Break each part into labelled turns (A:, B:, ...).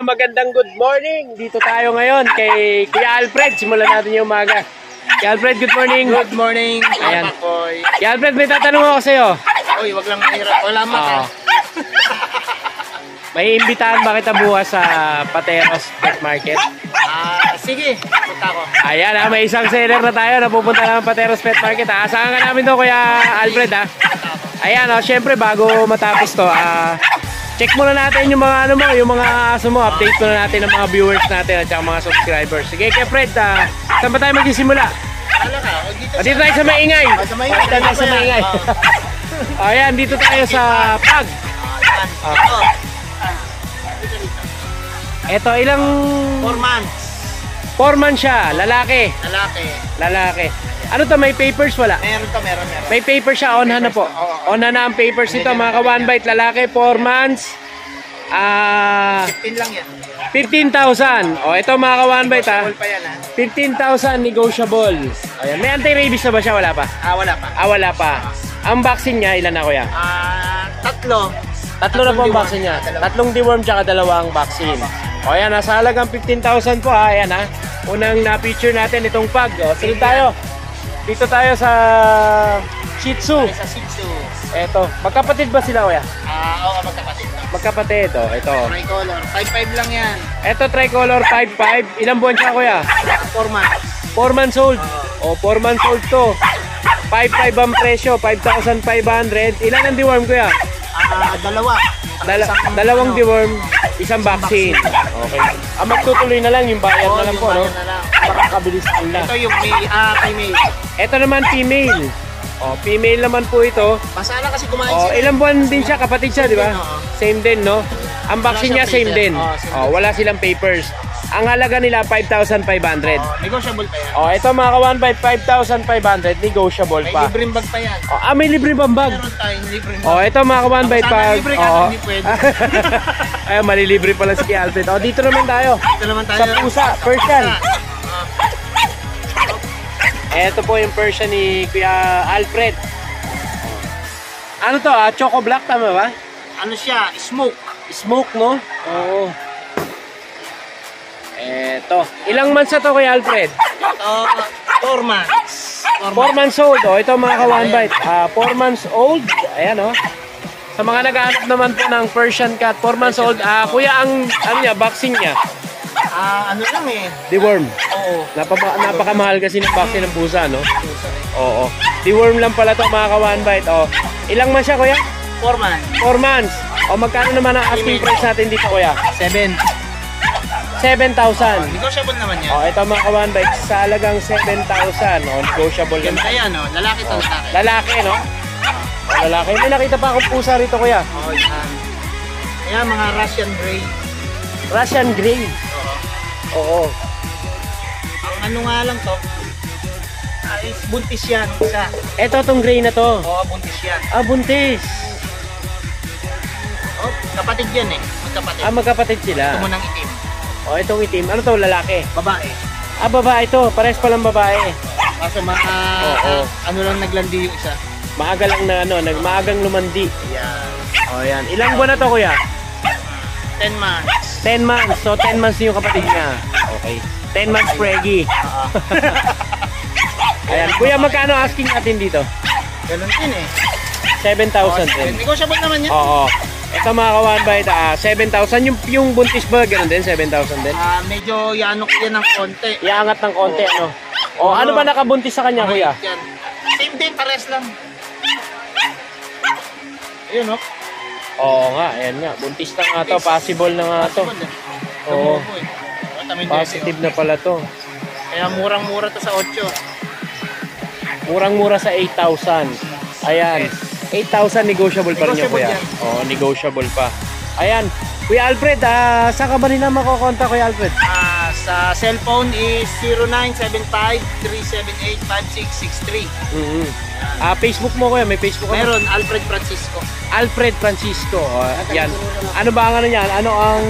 A: Magandang good morning. Dito tayo ngayon kay Kuya Alfred. Simulan natin yung umaga. Kuya Alfred, good morning.
B: Good morning.
A: Ayan.
B: Boy.
A: Kuya Alfred, may tatanong ako sa'yo.
B: Uy, wag lang mahirap. Wala mata.
A: May imbitahan ba kita bukas sa Pateros Pet Market?
B: Sige. Punta ako.
A: Ayan may isang seller na tayo na pupunta ng Pateros Pet Market. Asahan ka namin to, Kuya Alfred Ayan syempre bago matapos to, check muna natin yung mga yung mga aso mo, update muna natin ng mga viewers natin at saka mga subscribers. Sige, Kuya Fred, saan ba tayo magsisimula?
B: Wala ka.
A: Dito tayo sa Maingay.
B: Sa Maingay.
A: Dito tayo sa Maingay. Ayan, dito tayo sa Pag. Ito, ilang
B: 4 months.
A: 4 months siya, lalaki. Lalaki. Ano to, may papers wala?
B: Meron.
A: May papers siya, on hand na po. On hand na ang papers nito, mga ka-one bite, lalaki, 4 months.
B: 15 lang yan.
A: 15,000. O, ito mga ka-one bite
B: Negotiable pa yan
A: 15,000 negotiable. Ayan, may anti-rabies na ba siya? Wala pa?
B: Wala pa.
A: Wala pa. Ang vaccine niya, ilan na kuya?
B: 3.
A: Tatlo na po ang vaccine niya. 3 deworm tsaka 2 vaccine. O ayan, nasa halagang 15,000 po Ayan Unang na-feature natin itong Pag. O, sunod tayo. Dito tayo sa Shih Tzu.
B: Sa Shih Tzu.
A: Eto, magkapatid ba sila kuya?
B: Oo, magkapatid.
A: Magkapatid, ito.
B: Tricolor. 5-5 lang yan.
A: Ito, tricolor 5-5. Ilang buwan siya kuya?
B: 4 months.
A: 4 months old. O, 4 months old to. 5-5 ang presyo, 5,500. Ilan ang deworm kuya?
B: 2.
A: Dalawang deworm, isang vaccine. Okay. Magtutuloy na lang yung bayad na lang po, no? Makakabilis na.
B: Ito yung female.
A: Ito naman female. Female naman po ito.
B: Masala kasi kumain sila.
A: Ilang buwan din siya, kapatid siya, di ba? Same din, no? Ang vaccine niya same din. Wala silang papers. Ang halaga nila 5,500.
B: Negotiable pa yan.
A: Ito mga ka-one bite, 5,500, negotiable pa.
B: May libreng bag pa yan.
A: May libreng bag.
B: Meron tayong libreng bag.
A: Ito mga ka-one bite
B: Sana
A: pag.
B: libre ka, hindi pwede.
A: Ay, malilibre pala si Alfred. Dito naman tayo.
B: Dito naman tayo.
A: Sa pusa, Persian. Ito po yung Persian ni Kuya Alfred. Ano to? Choco Black, tama ba?
B: Ano siya? Smoke.
A: Smoke, no? Oo. Eto. Ilang months na to Kuya Alfred?
B: 4 months.
A: 4 months old. Ito mga ka-one bite. 4 months old. Ayan, Sa mga naghahanap naman po ng Persian cat, 4 months old. Kuya, ang vaccine niya?
B: Ano lang
A: Deworm.
B: Oo.
A: Napakamahal kasi ng vaccine ng pusa, no? Oo. Deworm lang pala to mga ka-one bite. Ilang months siya, kuya?
B: 4 months.
A: 4 months. Magkano naman ang asking price natin dito, kuya? 7,000.
B: Negotiable naman yan.
A: Ito mga ka-one bite, sa halagang 7,000. Negotiable naman.
B: Ganda yan, lalaki to lalaki.
A: Lalaki, no? Lalaki. May nakita pa akong pusa rito, kuya.
B: Yan. Ayan, mga Russian Grey.
A: Russian Grey. Oo.
B: Ang ano nga lang to, buntis yan. Isa.
A: Ito tong gray na to.
B: Buntis yan.
A: Buntis.
B: Kapatid yan Magkapatid.
A: Magkapatid sila.
B: Ito mo ng itim.
A: Itong itim. Ano to, lalaki?
B: Babae.
A: Babae ito. Pares palang babae.
B: Kaso ano lang naglandi yung isa.
A: Maaga lang na maagang lumandi.
B: Yan.
A: Yan. Ilang buwan na to, kuya?
B: 10 months.
A: 10 months. So 10 months yung kapatid niya. Okay. 10 months preggy. Ayan. Kuya, magkano asking natin dito?
B: Ganun din
A: 7,000 din.
B: Negotiable naman yan.
A: Oo. Ito mga ka-one bite, 7,000. Yung buntis ba, ganun din? 7,000 din?
B: Medyo yanok yan ng konti.
A: Iangat ng konti, ano? Ano ba nakabuntis sa kanya, kuya?
B: Yan. Same din, pares lang. Ayun,
A: Oo nga, ayan nga. Buntis na nga to. Possible na nga to. Oo. Positive na pala to.
B: Kaya murang-mura to sa 8.
A: Murang-mura sa 8,000. Ayan. 8,000 negotiable pa rin niya, kuya. Negotiable pa. Ayan. Kuya Alfred, saan ka ba nila makukontak, Kuya Alfred?
B: Sa cellphone is 0975-378-5663.
A: Facebook mo, kuya? May Facebook ka?
B: Meron, Alfred Francisco.
A: Alfred Francisco. Yan. Ano ba ang ano niyan? Ano ang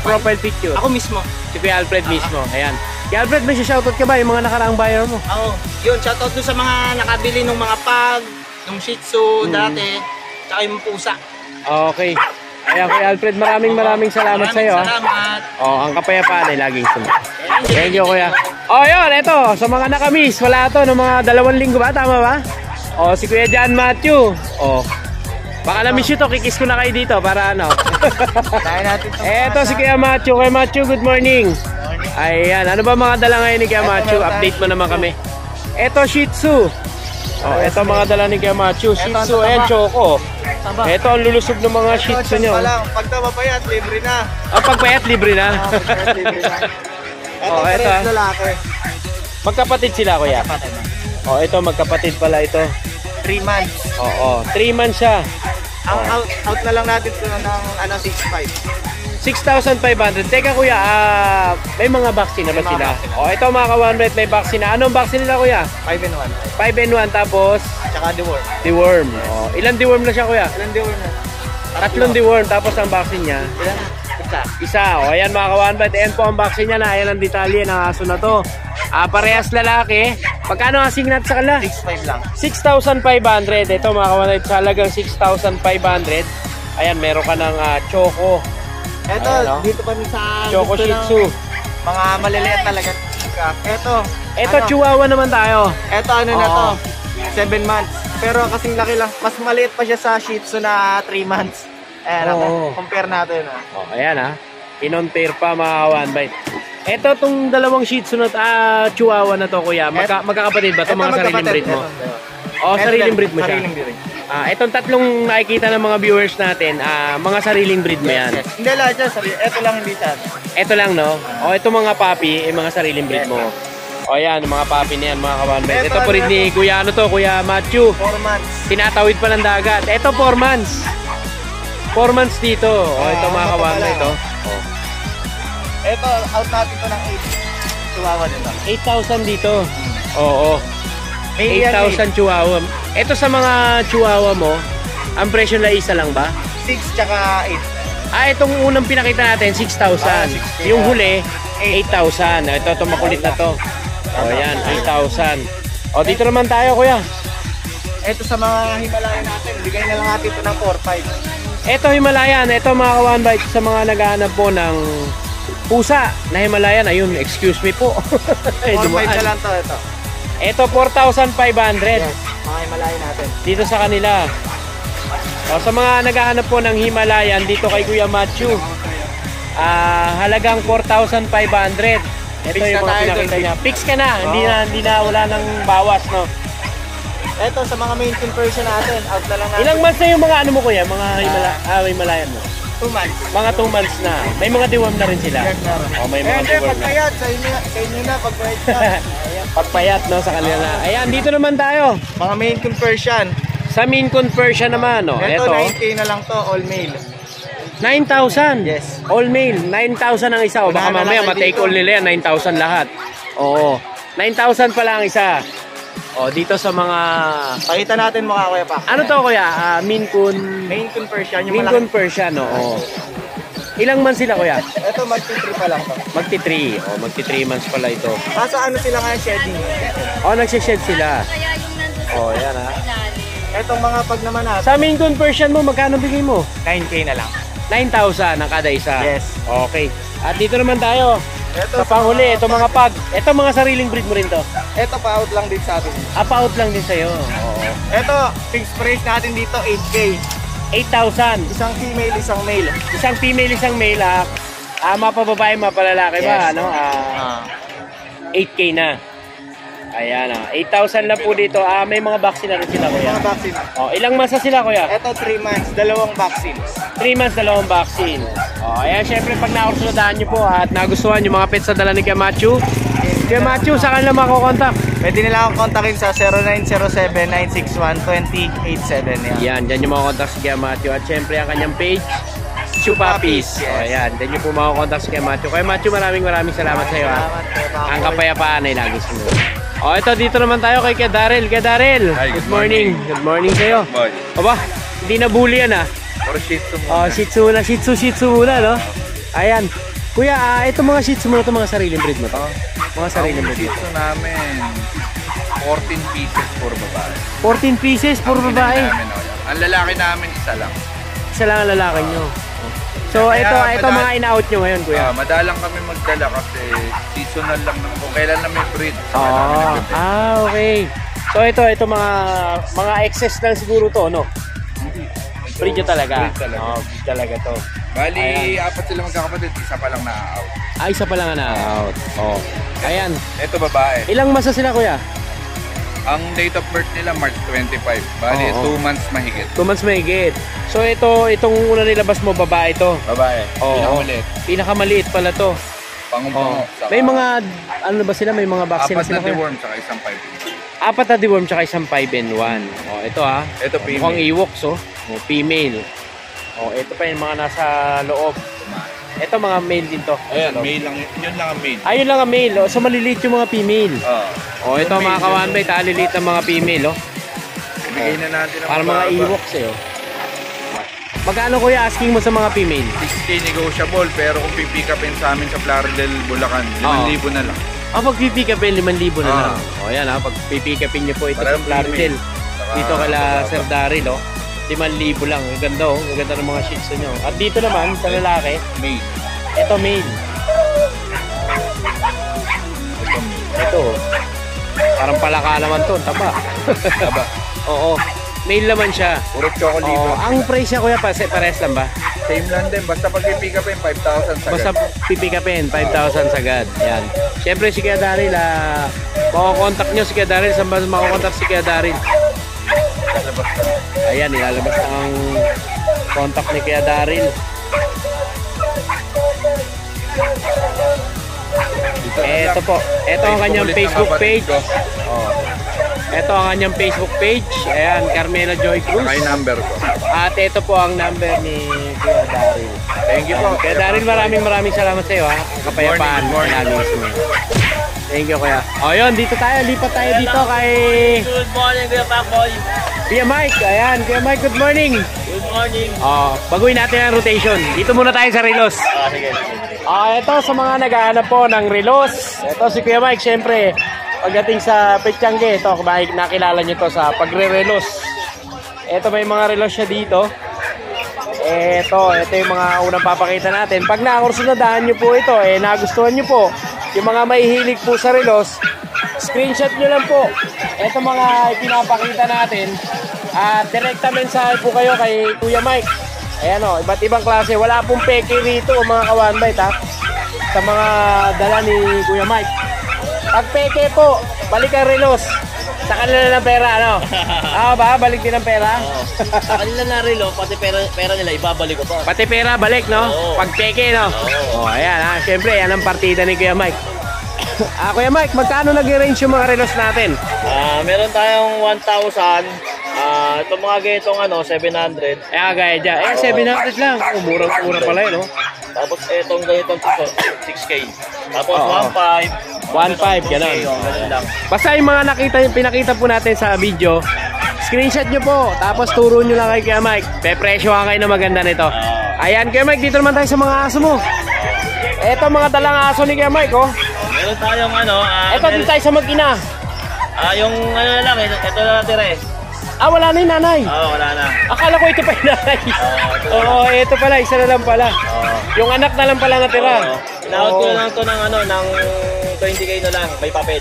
A: profile picture?
B: Ako mismo.
A: Si Kuya Alfred mismo. Ayan. Kuya Alfred, may shoutout ka ba yung mga nakaraang buyer mo?
B: Yun, shoutout doon sa mga nakabili ng mga Pag, ng Shih Tzu dati, tsaka yung pusa.
A: Okay. Ayan. Kaya Kuya Alfred, maraming salamat sa iyo.
B: Salamat.
A: Ang kapayapaan ay laging sumunod. Thank you, Kuya. Yun, eto, sa mga nakamiss, wala to, ng mga 2 linggo ba? Tama ba? Si Kuya John Matthew. Baka na-miss nyo to, kikis ko na kayo dito para ano.
B: Tayo natin ito.
A: Eto si Kuya Matthew. Kuya Matthew, good morning. Ayan, ano ba mga dala ngayon ni Kuya Matthew? Update mo naman kami. Eto, Shih Tzu. Eto mga dala ni Kuya Matthew. Shih Tzu, ayan, Choco. Eto ang lulusog ng mga Shih Tzu nyo.
B: Pag tabapayat, libre na.
A: Pagpayat, libre na. Eto.
B: Lalaki.
A: Magkapatid sila, Kuya. Ito, magkapatid pala ito.
B: 3 months.
A: 3 months siya.
B: Ang out na lang natin ito ng 6.5.
A: 6,500. Teka Kuya, may mga vaccine na ba sila? Ito mga ka-100, may vaccine na. Anong vaccine nila Kuya?
B: 5-in-1.
A: 5-in-1 tapos?
B: Tsaka deworm.
A: Deworm. Ilan deworm na siya Kuya?
B: Ilan deworm na?
A: 3 deworm tapos ang vaccine niya?
B: Ilan?
A: Isa. Ayan mga ka-100. Ayan po ang vaccine niya na. Ayan ang detalye ng aso na to. Parehas lalaki. Pagkano ang asing natin sa kanila?
B: 6.5 lang.
A: 6,500. Ito mga ka-100, halagang 6,500. Ayan, meron ka ng Choco.
B: Ito,
A: Ayan,
B: dito pa sa
A: Choco Shih Tzu.
B: Mga maliliit talaga. Ito,
A: Chihuahua naman tayo.
B: Ito ano na to? 7 months. Pero kasing laki lang. Mas maliit pa siya sa Shih Tzu na 3 months. Ayan, compare natin.
A: Ayan in-on-pair pa mga ka-100. Ito tong dalawang Shih Tzu na Chihuahua na to Kuya. Magkakapatid ba ito? Mga sariling breed mo? Sariling breed mo siya.
B: Sariling breed.
A: Itong tatlong nakikita ng mga viewers natin, mga sariling breed mo yan.
B: Hindi lahat siya. Ito lang hindi siya.
A: Ito lang no? Ito mga puppy, mga sariling breed mo. Yan, mga puppy na yan mga ka-100. Ito po rin ni Kuya Kuya Matthew.
B: 4 months.
A: Tinatawid pa ng dagat. Ito 4 months. 4 months dito. Ito mga ka-100 ito.
B: Ito, out natin ito ng 8. Chihuahua dito.
A: 8,000 dito. 8,000 Chihuahua. Ito sa mga Chihuahua mo, ang presyo na isa lang ba?
B: 6 tsaka 8.
A: Itong unang pinakita natin, 6,000. Yung huli, 8,000. Ito makulit na to. Yan, 8,000. Dito naman tayo, Kuya.
B: Ito sa mga Himalayan natin, bigay na lang natin ito ng 4-5.
A: Ito Himalayan. Ito mga ka-1 bite sa mga naghahanap po ng pusa na Himalayan. Ayun, excuse me po.
B: 4-5 na lang to, ito.
A: Ito 4,500.
B: Yes, mga Himalayan natin.
A: Dito sa kanila. Sa mga naghahanap po ng Himalayan dito kay Kuya Matthew, halagang 4,500. Ito yung mga pinakita niya. Fix ka na. Hindi na wala nang bawas, no?
B: Ito sa mga main version natin, out na lang natin.
A: Ilang months na yung mga ano mo Kuya? Mga Himalayan mo?
B: 2 months.
A: Mga 2 months na. May mga deworm na rin sila.
B: Yes,
A: May mga deworm na.
B: Pagpayat, sa inyo na, pagpayat na.
A: Pagpayat, no, sa kanila na. Ayan, dito naman tayo.
B: Mga main conversion.
A: Sa Maine Coon Persian naman, no?
B: Ito,
A: Ito,
B: 9K na lang to, all male.
A: 9,000.
B: Yes.
A: All male, 9,000 ang isa. Baka mamaya ma-take all nila yan, 9,000 lahat. 9,000 pala ang isa. Dito sa mga...
B: Pakita natin mukha Kuya pa.
A: Ano to Kuya? Maine Coon...
B: Main conversion, yung
A: Maine
B: malaki.
A: Coon Persian, Ilang months sila Kuya?
B: Ito, mag-3 pa lang to.
A: Magti-3. Magti-3 months pala ito.
B: Kaso ano sila nga shedding?
A: Nagsished sila. Yan
B: Etong mga pag naman natin,
A: Sa Maine Coon Persian mo, magkano bigay mo?
B: 9K na lang.
A: 9,000 ang kada isa.
B: Yes.
A: Okay. At dito naman tayo.
B: Ito,
A: Sa panghuli, ito mga pag. Ito mga sariling breed mo rin to.
B: Ito pa out lang din sa atin.
A: Pa-out lang din sa'yo.
B: Ito, fixed price natin dito, 8K.
A: 8,000.
B: Isang female, isang male.
A: Isang female, isang male mapababae, mapalalaki ba?
B: Yes.
A: 8K na. Ayan 8,000 lang po dito. May mga vaccine na rin sila Kuya.
B: Mga vaccine.
A: Ilang months na sila Kuya?
B: Ito, 3 months, 2 vaccines.
A: 3 months, 2 vaccine. Ayan, syempre pag nakursunodaan nyo po at nagustuhan yung mga pets na dala ni Kuya Matthew, Kuya Matthew, saan kanila makokontak?
B: Pwede nila akong kontakin sa 0907-961-2087.
A: Yan, dyan yung makokontak si Kuya Matthew. At syempre ang kanyang page, Chupapis. Ayan, dyan yung po makokontak si Kuya Matthew. Kuya Matthew, maraming salamat sa iyo. Ang kapayapaan ay lagi sunod. Ito dito naman tayo kay Kuya Daryl. Kuya Daryl,
C: Hi,
A: good morning. Good morning sa iyo.
C: Boy.
A: Aba, hindi na bully yan
C: Or Shih Tzu muna.
A: Shih Tzu muna, no? Ayan. Kuya, ito mga Shih Tzu mo, ito mga sariling breed mo to. Mga sariling
C: Ang
A: breed
C: Shih
A: mo.
C: Tzu namin, 14 pieces for babae.
A: 14 pieces, puro babae.
C: Namin, Ang lalaki namin, isa lang.
A: Isa lang ang lalaki nyo. So
C: Kaya
A: ito mga in-out nyo ngayon, kuya.
C: Madalang kami magdala kasi seasonal lang naman. Kung kailan na may breed.
A: Okay. So ito mga excess lang siguro to, no? Breed nyo talaga.
C: Breed talaga.
A: Breed talaga to.
C: Bali, apat sila magkakapatid. Isa pa lang na-out.
A: Isa pa lang na-out. Ayan.
C: Ito babae.
A: Ilang masa sila, kuya?
C: Ang date of birth nila March 25. Bali, 2 months mahigit.
A: 2 months mahigit. So itong una nilabas mo, babae to.
C: Babae.
A: Pinakamaliit. Pinakamaliit pala to.
C: Pangumpango.
A: May mga, ano ba sila? May mga vaccine
C: Apat
A: sila,
C: na
A: kuya?
C: deworm saka isang 5.
A: Apat na deworm tsaka isang 5-in-1. Ito
C: Ito female.
A: Mukhang Ewoks, female. Ito pa yung mga nasa loob. Ito mga male din to.
C: Ayan, male lang. Yun lang ang male.
A: Ayun lang ang male. So maliliit yung mga female. Ito
C: Yung
A: mga
C: male,
A: kawanbay, taliliit ng mga female.
C: Ibigay na natin ang
A: Para mga Ewoks Magkano kuya asking mo sa mga female?
C: 6K negotiable, pero kung pipick upin sa amin sa Plaridel, Bulacan, 5,000 na lang.
A: Pag pipick upin, 5,000 na lang. Ayan pag pipick upin nyo po ito sa
C: Parang
A: Plaridel.
C: female.
A: Dito kala Sir Daryl, 5,000 lang. Ang ganda, ang ganda ng mga shih tzu nyo. At dito naman, sa lalaki,
C: Male.
A: ito male. Ito, parang palaka naman to, taba.
C: Taba.
A: Oo, male naman siya.
C: Puro chocolate.
A: Ang price niya kuya, pares lang ba?
C: Same lang din. Basta pag pipick upin, 5,000 sagad.
A: Basta pipikapin, 5,000 sagad. Yan. Siyempre si Kuya Daryl, makakontakt nyo si Kuya Daryl. Saan ba makakontakt si Kuya Daryl? Ayan, ilalabas ang contact ni Kuya Daryl. Ito po. Ito ang kanyang Facebook page. Ito ang kanyang Facebook page. Ayan, Carmela Joy Cruz.
C: May number ko.
A: At ito po ang number ni Kuya Daryl.
C: Thank you po.
A: Kuya Daryl, maraming salamat sa iyo, ha. Kapayapaan.
C: Good morning.
A: Thank you, Kuya. Yun, dito tayo. Lipat tayo dito kay
D: Good morning, Kuya Pacboy.
A: Kuya Mike. Ayan, Kuya Mike, good morning.
D: Good morning.
A: Baguhin natin ang rotation. Dito muna tayo sa Relos.
D: Sige.
A: Ito sa mga naghahanap po ng Relos. Ito si Kuya Mike, syempre. Pagdating sa Pechangge, ito, nakilala nyo to sa pagre-relos. Ito may mga relos siya dito. Ito yung mga unang papakita natin. Pag nakursunadahan nyo po ito, nagustuhan nyo po, yung mga mahihilig po sa relos, screenshot nyo lang po. Ito mga pinapakita natin. At direkta mensahe po kayo kay Kuya Mike. Ayan iba't ibang klase. Wala pong peke rito mga kawanbite sa mga dala ni Kuya Mike. Pag peke po, balik ang relos. Sa kanila ng pera, balik din ng pera.
D: Sa kanila na relo, pati pera nila, ibabalik ko pa.
A: Pati pera, balik, no?
D: Oo.
A: Pag peke, no? Ayan, syempre, yan ang partida ni Kuya Mike. Kuya Mike, magkano nag-range yung mga relos natin?
D: Meron tayong 1,000. Itong mga ganitong 700.
A: Gaya dyan. 700 lang. Murang-mura pala yun, no?
D: Tapos itong ganitong 6K. Tapos
A: Oo.
D: 1,500.
A: 1.5, gano'n.
D: Ganun lang.
A: Basta yung mga pinakita po natin sa video, screenshot nyo po, tapos turo nyo lang kay Kuya Mike. Pepresyohan kayo na maganda nito. Ayan, Kuya Mike, dito naman tayo sa mga aso mo. Eto mga dalang aso ni Kuya Mike,
D: Meron tayong
A: Eto din tayo sa mag-ina.
D: yung na lang, ito na natira
A: Wala na yung nanay.
D: wala na.
A: Akala ko ito pa yung nanay. Ito pala, isa na lang pala. Yung anak na lang pala natira.
D: Tinawag ko lang ito ng 20K na lang, may papel.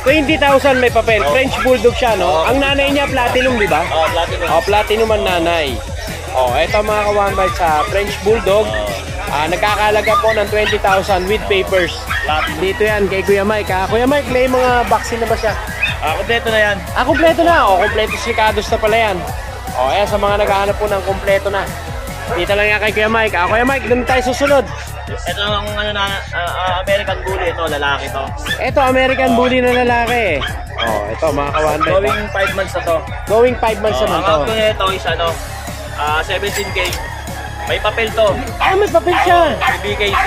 A: 20,000 may papel. French Bulldog siya, no? Ang nanay niya, platinum, di ba?
D: Platinum.
A: Platinum ang nanay. Ito mga kawanbite sa French Bulldog. Nagkakalaga po ng 20,000 with papers. Dito yan kay Kuya Mike. Kuya Mike, may mga vaccine na ba siya?
D: Kompleto na yan.
A: Kompleto na. Kompleto sikados na pala yan. Ayan, sa mga naghahanap po ng kompleto na. Dito lang yan kay Kuya Mike. Kuya Mike, doon tayo susunod.
D: Ito ang American Bully. Ito, lalaki to.
A: Ito, American Bully na lalaki. Ito mga kawanbite.
D: Going 5 months na to.
A: Going 5 months naman to.
D: Ang outcome nito is 17K. May papel to.
A: May papel siya.
D: BKC.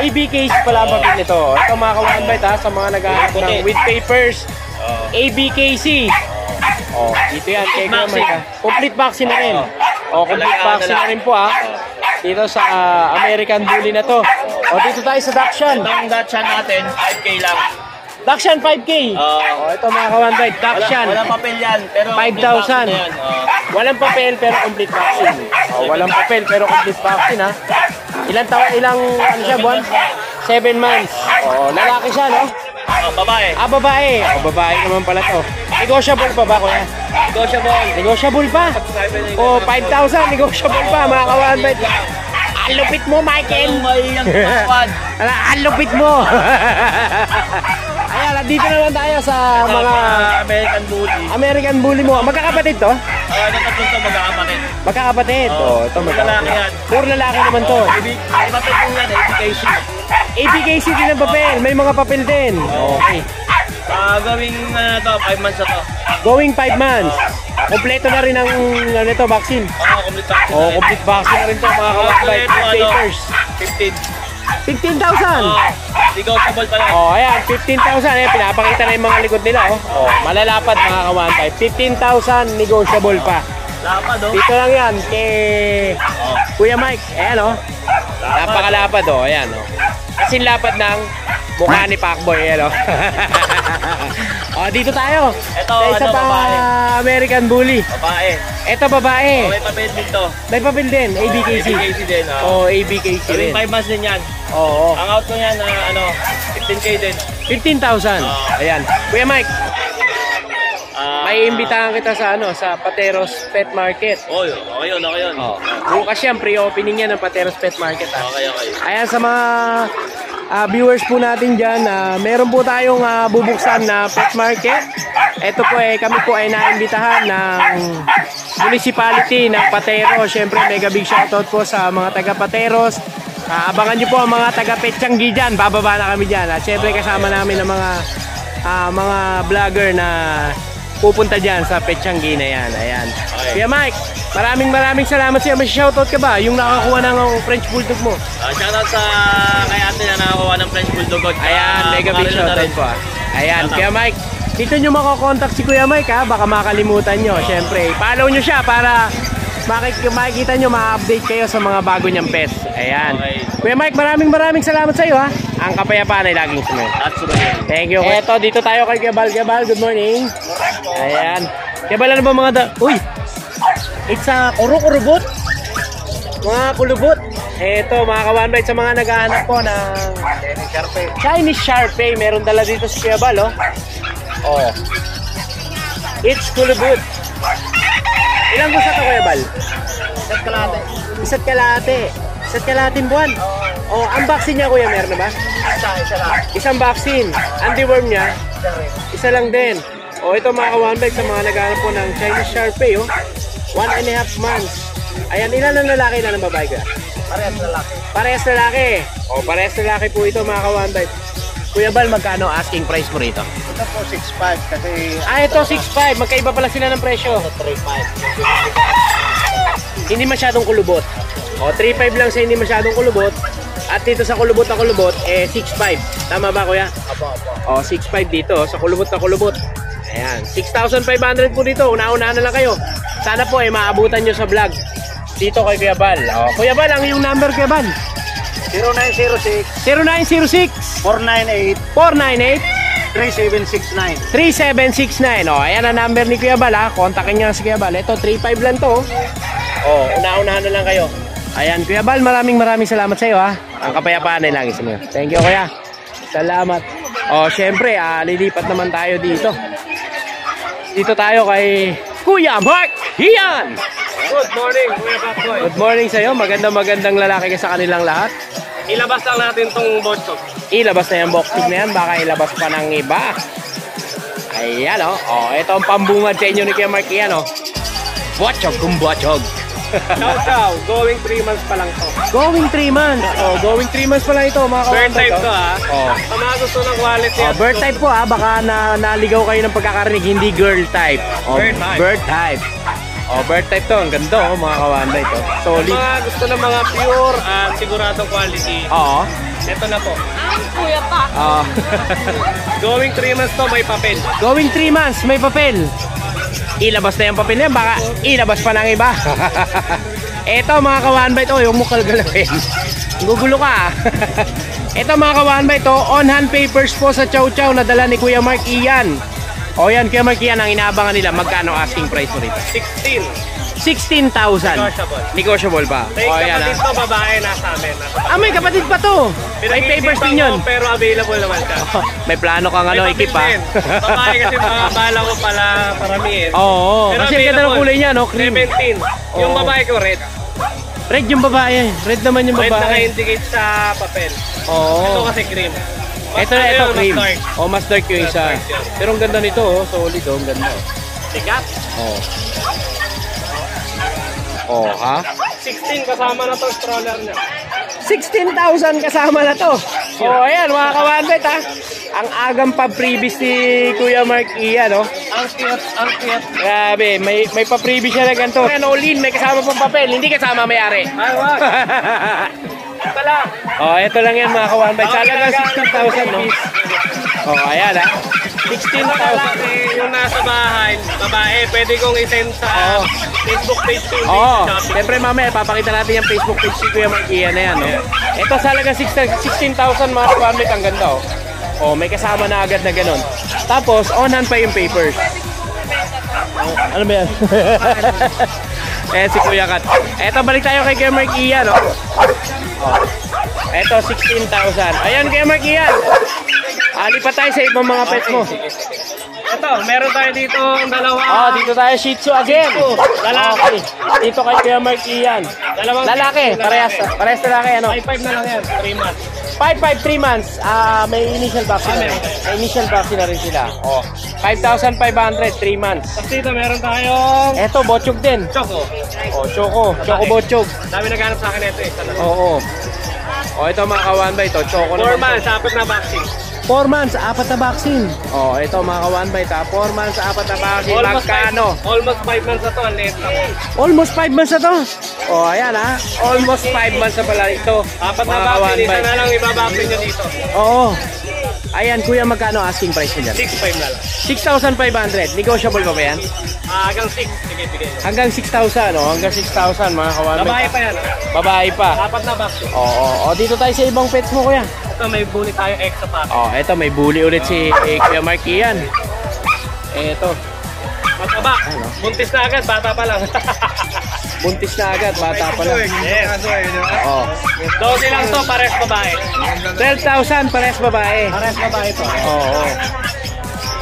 A: ABKC pala ang papel nito. Ito mga kawanbite sa mga naghahanap ng with papers. ABKC. Dito yan kay Kuya Mike. Complete vaccine na rin. Complete vaccine na rin po dito sa American Bully na to. Dito tayo sa Dachshund.
D: Itong Dachshund natin, 5K lang.
A: Dachshund 5K. Ito mga kawanbite, Dachshund.
D: Walang papel yan, pero
A: 5,000. Walang papel pero complete vaccine. Walang papel pero complete vaccine Ilang ano siya, buwan? 7 months. Oh, lalaki siya, no?
D: Babae.
A: Ah, babae. Oh, babae naman pala to. Negotiable pa ba, kuya?
D: Negotiable.
A: Negotiable pa? Oh, 5,000. Negotiable pa, mga kawan ba? Ang lupit mo, Michael.
D: May ang paswan.
A: Ang lupit mo. Ayan, nandito naman tayo sa mga
D: American Bully.
A: American Bully mo. Magkakapatid to?
D: Ano tatlong to magkakapatid?
A: Magkakapatid. Oh, ito
D: lalaki yan.
A: Puro lalaki naman to.
D: May papel po yan, ABKC.
A: ABKC din ang papel. May mga papel din. Okay.
D: Gawing 5 months na to.
A: Going 5 months. Kompleto na rin ang ano ito, vaccine.
D: Complete vaccine.
A: Oh, complete vaccine na rin to, mga kawan-bite. Papers.
D: 15.
A: 15,000.
D: Negotiable pa lang.
A: Oh, ayan, 15,000. Eh, pinapakita na yung mga likod nila, oh. Oh, malalapad, mga kawan-bite. 15,000 negotiable pa.
D: Lapad, oh.
A: Dito lang yan kay Kuya Mike. Ayan, oh. Napakalapad, oh. Ayan, oh. Kasing lapad ng mukha ni Pacboy, ayan, oh. Oh, dito tayo.
D: Ito,
A: sa isa
D: ano,
A: pa
D: babae.
A: American Bully.
D: Babae.
A: Ito, babae.
D: May papel din to.
A: May papel din, ABKC.
D: ABKC din.
A: Oh, ABKC
D: Gawing
A: din.
D: 5 months din yan.
A: Oo.
D: Ang out ko yan, 15K din.
A: 15,000. Ayan. Kuya Mike, may imbitahan kita sa sa Pateros Pet Market.
D: Oh, okay yun, okay yun.
A: Oh. Bukas yan, pre-opening yan ng Pateros Pet Market.
D: Okay.
A: Ayan, sa mga viewers po natin dyan, meron po tayong bubuksan na pet market. Ito po kami po ay naimbitahan ng municipality ng Pateros. Siyempre, mega big shoutout po sa mga taga Pateros. Abangan nyo po ang mga taga Petchangi dyan. Bababa na kami dyan. Siyempre, kasama namin ang mga vlogger na pupunta dyan sa Petchangi na yan. Ayan.
D: Okay.
A: Kuya Mike, maraming salamat sa'yo. May shoutout ka ba? Yung nakakuha ng French Bulldog mo.
D: Shoutout sa kay ate na nakakuha ng French Bulldog.
A: Ayan, mega big shoutout po. Ayan, Kuya Mike, dito nyo makakontakt si Kuya Mike, ha? Baka makalimutan nyo. Siyempre, follow nyo siya para makikita nyo, ma-update kayo sa mga bago niyang pets. Ayan.
D: Okay.
A: Kuya Mike, maraming salamat sa'yo, ha? Ang kapayapaan ay laging sumunod.
D: At sumunod.
A: Thank you. Eto, dito tayo kay Kuya Bal. Kuya Bal, good morning. Ayan. Kuya Bal, ano ba mga Uy! It's a kulubot. Mga kulubot. Eto, mga kawanbite, sa mga naghahanap po ng Chinese Sharpei. Meron dala dito si Kuya Bal, oh. Oh. It's kulubot. Ilang gusto to, Kuya Bal? Isa't kalahating buwan. Oh, ang vaccine niya, Kuya, meron na ba?
B: Isa lang.
A: Isang vaccine. Anti-worm niya, isa lang din. O, ito mga kawanbite, sa mga naghahanap po ng Chinese Sharpei, oh. 1.5 months. Ayan, ilan ang lalaki, ilan ang babae, Kuya?
B: Parehas lalaki.
A: Parehas lalaki. O, parehas lalaki po ito, mga kawanbite. Kuya Bal, magkano asking price mo rito?
B: Ito po 6.5 kasi
A: Ito 6.5. Magkaiba pala sila ng presyo.
B: 3.5.
A: Hindi masyadong kulubot. O, 3.5 lang sa hindi masyadong kulubot. At dito sa kulubot na kulubot, 6.5. Tama ba, Kuya?
B: Apo.
A: O, 6.5 dito sa kulubot na kulubot. Ayan, 6,500 po dito. Una-una na lang kayo. Sana po maabutan nyo sa vlog dito kay Kuya Bal. O, Kuya Bal, ang iyong number, Kuya Bal?
B: 0906
A: 0906
B: 498
A: 498
B: 3769.
A: 3769. O, ayan ang number ni Kuya Bal, ha. Kontakin nyo si Kuya Bal. Ito, 3.5 lang to. O, una-unahan na lang kayo. Ayan, Kuya Bal, maraming salamat sa iyo, ha. Ang kapayapaan ay lagi sa inyo. Thank you, Kuya. Salamat. O, syempre, lilipat naman tayo dito. Dito tayo kay Kuya Mark Hian.
D: Good morning, Kuya Pacboy.
A: Good morning sa iyo. Magandang lalaki ka sa kanilang lahat.
D: Ilabas lang natin tong boxog.
A: Ilabas na yung boxing na yan. Baka ilabas pa ng iba. Ayan, o. O, ito ang pambungad sa inyo ni Kuya Mark Hian, o. Bochog kung bochog.
D: Chow, going 3 months pa lang to.
A: Going 3 months. Oh, going 3 months pa lang ito, mga
D: Bird
A: kawanbay.
D: type to, ha.
A: Oh.
D: Sa mga gusto ng quality.
A: Oh, bird type po, ha. Baka naligaw kayo ng pagkakarinig, hindi girl type. Oh,
D: Bird type.
A: Bird type. Oh, bird type to. Ang ganda, oh, mga kawanbay to.
D: Sa
A: Solid.
D: mga gusto ng mga pure at siguradong quality.
A: Oo.
D: Ito na po.
A: Oh.
D: Going 3 months to, may papel.
A: Going 3 months, may papel. Ilabas na yung papel niya, baka ilabas pa ng iba. Eto mga kawanbay to, yung mukha galawin. Gugulo ka. Eto mga kawanbay to, on-hand papers po sa Chow Chow na dala ni Kuya Mark Ian. O yan, Kuya Mark Ian, ang inaabangan nila, magkano asking price mo rito?
D: 16.
A: 16,000. Negotiable pa.
D: May
A: O, ayan
D: kapatid to, babae, nasa amin.
A: May kapatid pa to. May papers din yun.
D: Pero available naman siya.
A: May plano kang ikip pa.
D: Babae kasi bala ko pala paramihin.
A: Oo,
D: Pero
A: kasi ang ganda ng kulay niya, no? Cream.
D: 17. Yung
A: Oo.
D: babae ko, red.
A: Red yung babae. Red naman yung
D: Red
A: babae.
D: naka-indicate sa papel. Ito
A: Oo.
D: kasi cream.
A: Ito na, ito
D: Mas
A: cream.
D: dark.
A: Oh, mas dark yung isa.
D: Mas dark yan.
A: Pero ang ganda nito, oh. Solid, oh. Ang ganda.
D: Sikat.
A: Oh. Oh, ha?
D: 16 kasama na to stroller niya.
A: 16,000 kasama na to. Oh, ayan, mga kawanbet, ha? Ang agam pa-previous ni Kuya Mark Ian, no?
D: Ang cute, ang cute.
A: Grabe, may pa-previous siya na ganito. Ayan, all-in, may kasama pang papel. Hindi kasama may-ari.
D: Ay, wag. Ito lang.
A: Oh, ito lang yan, mga kawanbet. Talagang 16,000, no? Oh, ayan, ha? 16,000.
D: Yung nasa bahay, babae, pwede kong isend sa
A: Oo.
D: Facebook page ko.
A: Oo, siyempre mamaya, papakita natin yung Facebook page si Kuya Mark Ian na yan, no? Ito talaga 16,000 mga kawanbet, ang ganda, oh. Oh, may kasama na agad na ganun. Tapos, on-hand pa yung papers. Ano ba yan? Si Kuya Kat. Eto, balik tayo kay Kuya Mark Ian, no? Oh. Eto, 16,000. Ayan, Kuya Mark Ian. Lipat tayo sa ibang mga pets mo.
D: Ito, meron tayo dito ang dalawa.
A: Oh, dito tayo Shih Tzu again.
D: Lalaki.
A: Okay. Dito kay Kuya Mark Ian.
D: Dalawang
A: Lalaki, parehas lalaki, ano?
D: 5-5 na lang yan, 3 months.
A: 5, 3 months. May initial vaccine na rin. May initial vaccine na rin sila. Oh. 5,500, 3 months.
D: Tapos dito meron tayong
A: Eto, bochog din.
D: Choco.
A: Oh, choco. Choco bochog.
D: Dami naghanap sa akin ito eh.
A: Oo. Oh, ito mga kawan ba ito? Choco
D: 4
A: naman.
D: months, apat na vaccine.
A: 4 months, 4 na vaccine. Oh, ito mga kawan ba ito? 4 months, 4 na vaccine. Magkano?
D: Almost 5 months na to, ang late lang.
A: Almost 5 months na to. Oh, ayan ha. Almost 5 months na pala ito.
D: Apat na
A: mga
D: vaccine,
A: kawan
D: isa
A: ba?
D: na lang ibabacine nyo dito.
A: Oo. Ayan, kuya, magkano asking price niya dyan?
D: 6-5 na lang.
A: 6,500. Negotiable pa ba yan?
D: Hanggang 6, sige.
A: Hanggang 6,000, oh. Hanggang 6,000 mga kawan.
D: Babae pa yan.
A: Babae pa.
D: Apat na vaccine.
A: Oo. Dito tayo sa ibang pets mo, kuya.
D: Ito may bully tayo extra pa.
A: Oh, eto may bully ulit si Kuya Mark Ian. Eto,
D: Mataba. Buntis na agad, bata pa lang.
A: buntis na agad, bata pa lang.
D: Yes.
A: Oh.
D: 12 lang to, pares babae.
A: 12,000 pares babae.
D: Pares babae to.
A: Oo.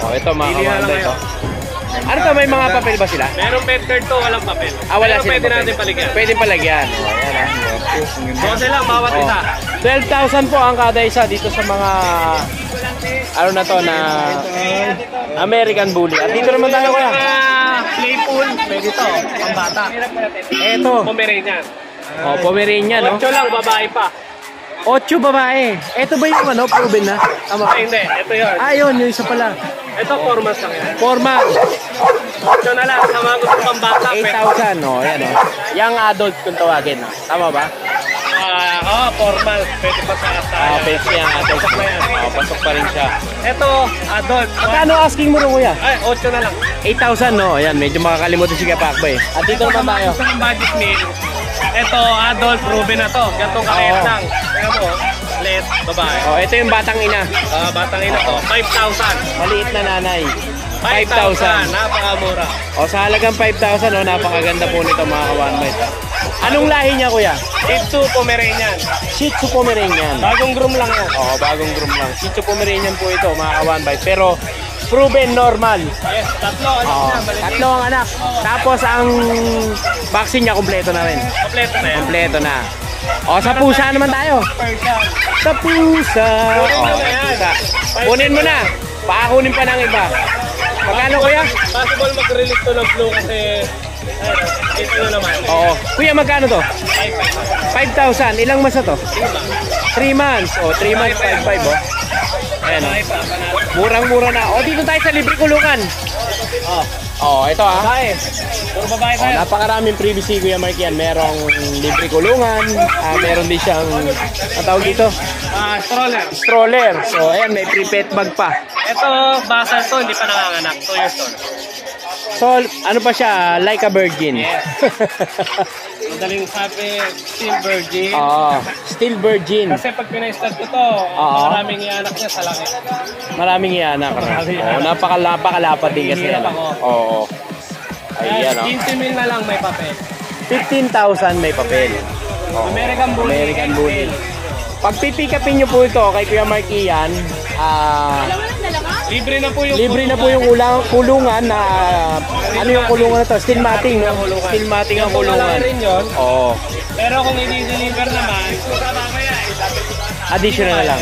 A: Oh, ito mga
D: Pili na lang
A: kamanda ito.
D: kayo.
A: Ano to, may mga papel ba sila?
D: Merong pet card to, walang papel.
A: Wala
D: pero
A: silang
D: pwede
A: papel.
D: natin paligyan.
A: Pwede palagyan. Oh, ayan
D: 12 lang, bawat isa.
A: 12,000 po ang kada isa dito sa mga ano na to na American Bully. At dito naman tayo kuya.
D: Playpool, pwede to, ang bata.
A: Eto.
D: Pomeranian.
A: Oh, Pomeranian, no?
D: 8 lang, babae pa.
A: 8 babae. Ito ba yung ano, proven na? Tama.
D: Ay, hindi, ito yun.
A: Yun, yung isa pala.
D: Ito, 4 months lang yan.
A: 4 months.
D: 8 na lang, sa mga gusto pang bata.
A: 8,000, no? Yan, no? Young adult kung tawagin, no? Tama ba?
D: 4 months, pwede pa sa
A: Pwede young adult.
D: Pasok na yan.
A: Pasok pa rin siya.
D: Ito, adult.
A: Magkano asking mo rin, kuya?
D: Ay, 8 na lang.
A: 8,000, no? Ayan, medyo makakalimutan si Kapakba, eh. At dito naman tayo.
D: Gusto ng budget meal. Ito, adult, proven na to. Gantong kakayat
A: Oo.
D: lang. Tingnan mo, let, babae.
A: Oh, ito yung batang ina.
D: Batang ina to, 5,000.
A: Maliit na nanay.
D: 5,000,
A: 5,000.
D: napakamura.
A: O, sa halagang 5,000, oh, napakaganda po nito, mga kawanbay. Anong lahi niya, kuya?
D: Shih Tzu, Pomeranian.
A: Shih Tzu Pomeranian.
D: Bagong groom lang yan.
A: Oo, bagong groom lang. Shih Tzu Pomeranian po ito, mga kawanbay. Pero, proven normal.
D: Yes, tatlo. Ano
A: Oo,
D: na, balik.
A: tatlo ang anak. Tapos, ang vaccine niya, kompleto na rin.
D: Kompleto na yan.
A: Kompleto na. O, sa pusa naman tayo.
D: Persian.
A: Sa pusa. O, pusa. Kunin mo na. Pakakunin pa ng iba. Magkano, kuya?
D: Possible mag-release to ng flu kasi ito na naman.
A: Oo. Kuya, magkano to? 5,000. Ilang mas na to? 3 months. O, 3 months, 5,500. O. Ayan, o. Murang-mura na. O, dito tayo sa libre kulungan. O, ito ha.
D: Babae. Puro babae
A: O,
D: tayo.
A: napakaraming previous si Kuya Mark yan. Merong libre kulungan. Meron din siyang, ang tawag dito?
D: Stroller.
A: Stroller. So, ayan, may pre-pet bag pa.
D: Ito, basal to, hindi pa nanganganak. 2 years old.
A: So, ano pa siya? Like a virgin.
D: Yes. Madaling sabi, still virgin.
A: Oo. Still virgin.
D: Kasi pag pinay-start ko to, maraming ianak niya sa laki.
A: Maraming ianak. Oo, napakalapad din kasi.
D: Hirap
A: yan.
D: ako.
A: Oo. Ayan, oh.
D: 15 mil na lang may papel.
A: 15,000 may papel. Oh.
D: American Bully.
A: American Bully. Pag pipick upin nyo po ito kay Kuya Marky yan,
D: Libre na po yung
A: libre na po yung kulungan na, ano yung kulungan na to? Steel matting, no? Steel matting ang kulungan.
D: rin yun.
A: Oo.
D: Pero kung i-deliver naman, mamaya
A: Additional na lang.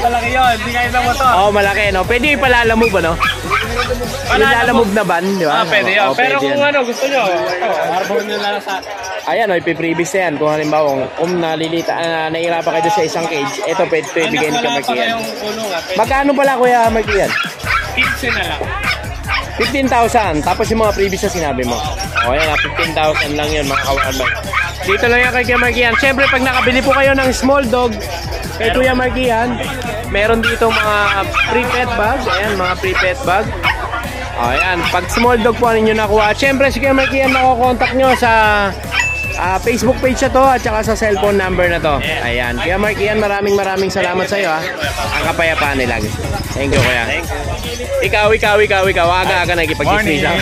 D: malaki yun, hindi kayo sa motor.
A: Oo, malaki, no? Pwede ipalalamove, ano? Ilalamove na ban, di ba?
D: Pwede yun.
A: Oo,
D: Pero
A: pwede
D: kung
A: yan.
D: ano, gusto nyo, arbor nyo na lang sa...
A: Ayan, o, ipiprevious na yan. Kung halimbawa, kung nahihirapan kayo doon sa isang cage, ito pwede ibigay ni Kuya Marky yan.
D: yung kulungan,
A: Magkano pala Kuya Marky yan?
D: 15 na lang.
A: 15,000. Tapos yung mga previous na sinabi mo. O, ayan, 15,000 lang yun, mga kawan. Dito lang yan kay Kuya Marky yan. Siyempre, pag nakabili po kayo ng small dog, kay Kuya Marky yan, meron dito mga pre-pet bag. Ayan, mga pre-pet bag. O, ayan. Pag small dog po ninyo nakuha. Siyempre, si Kuya Marky yan, makukontakt nyo sa Facebook page na to at saka sa cellphone number na to. Ayan. Kuya Marky yan, maraming salamat sa iyo, ha. Ang kapayapaan nila. Thank you, Kuya. Ikaw. Aga-aga nakikipag-chismis lang.